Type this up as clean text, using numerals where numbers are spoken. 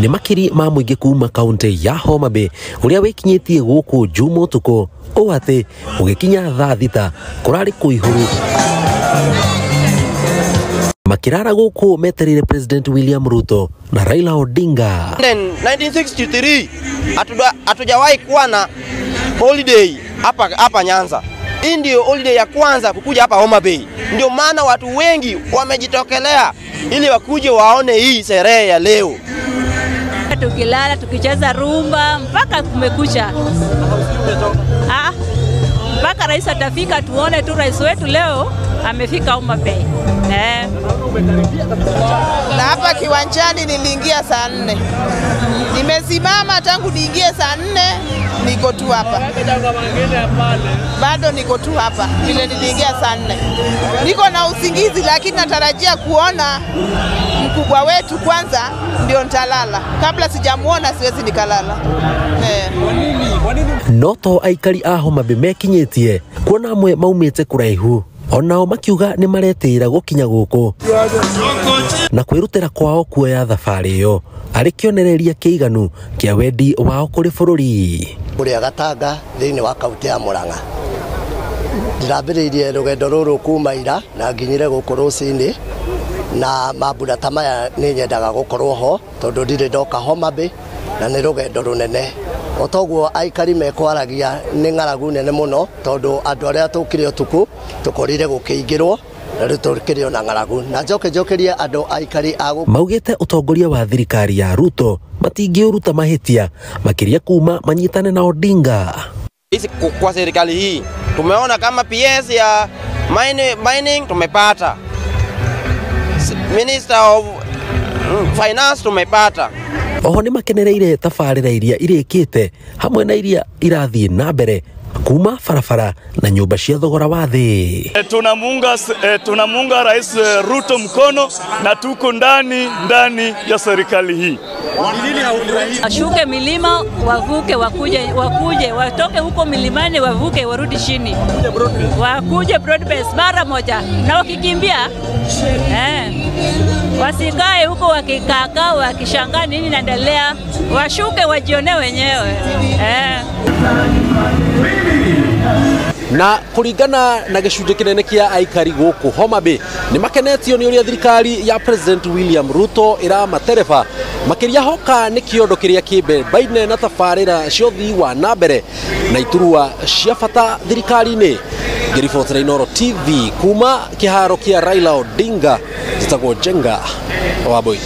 Ni makiri ma muingi kuma kaunti ya Homa Bay uria wikinyitie guku Jumo tuko o ati ugikinya thaa thita kurari kuihuru makirara guku meterire President William Ruto na Raila Odinga. 1963 hatujawahi kuwa na holiday hapa Nyanza. Hii ndio holiday ya kwanza kukuja hapa Homa Bay. Ndio maana watu wengi wamejitokelea ili wakuje waone hii sherehe ya leo. Tukilala tukicheza rumba mpaka kumekucha. Mpaka rais atafika tuone tu rais wetu leo amefika Homa Bay. Na hapa kiwanjani niliingia saa 4. Nimesimama tangu niingie saa 4, niko tu hapa. Bado niko tu hapa. Vile niliingia saa 4. Niko na usingizi lakini natarajia kuona mkubwa wetu kwanza ndio nitalala. Kabla sijamuona siwezi nikalala. Noto aikari a Homa Bay mekinyitie kuona amwe maumite kuraihu onao makiuga ni maretira gukinya guku na kwirutira kwao kuoya thabari yo ari kionereria kiiganu kia wendi wao kuri bururi kuria Gatanga thiini wa kaunti ya Murang'a. Ndirambiriirie rugendo ruru kuma ira na nginyire guku rucini na mambura tamaya ni nyendaga gukorwo ho tondu ndire ndoka Homa Bay na ni rugendo runene. Otoguo aikari mekwaragia ni ng'aragu nene muno tondu andu aria tukire utuku tukorire gukiingirwo na ritukire na ng'aragu na njokeria andu aikari agu maugite utongoria wa thirikari ya Ruto matingiuruta mahitia makiria kuma manyitane na Odinga. Hizi kwa serikali hii tumeona kama PS ya mining tumepata, Minister of Finance tumepata. Oho ni makenereire tafarira iria irikite hamwe na iria irathie na mbere kuma farafara na nyumba cia thogora wa thi. Tunamunga Rais Ruto mkono na tuko ndani ya serikali hii. Ashuke milima wavuke wakuje watoke huko milimani wavuke warudi chini. Wakuje broad base mara moja na wakikimbia wasikae huko wakikaka wakishangaa nini naendelea, washuke wajione wenyewe. Na kuringana na gicunjĩ kinene kia aikari guku Homa Bay ni makenetio ni uria thirikari ya President William Ruto iramatereba makiria hoka ni kiondo kiria kimbe baine na tafarira ciothi wa nambere na iturua cia bata thirikari-ini. Ngiribotera Inooro TV kuma kiharo kia Raila Odinga, Jitagwo Jenga Wambui.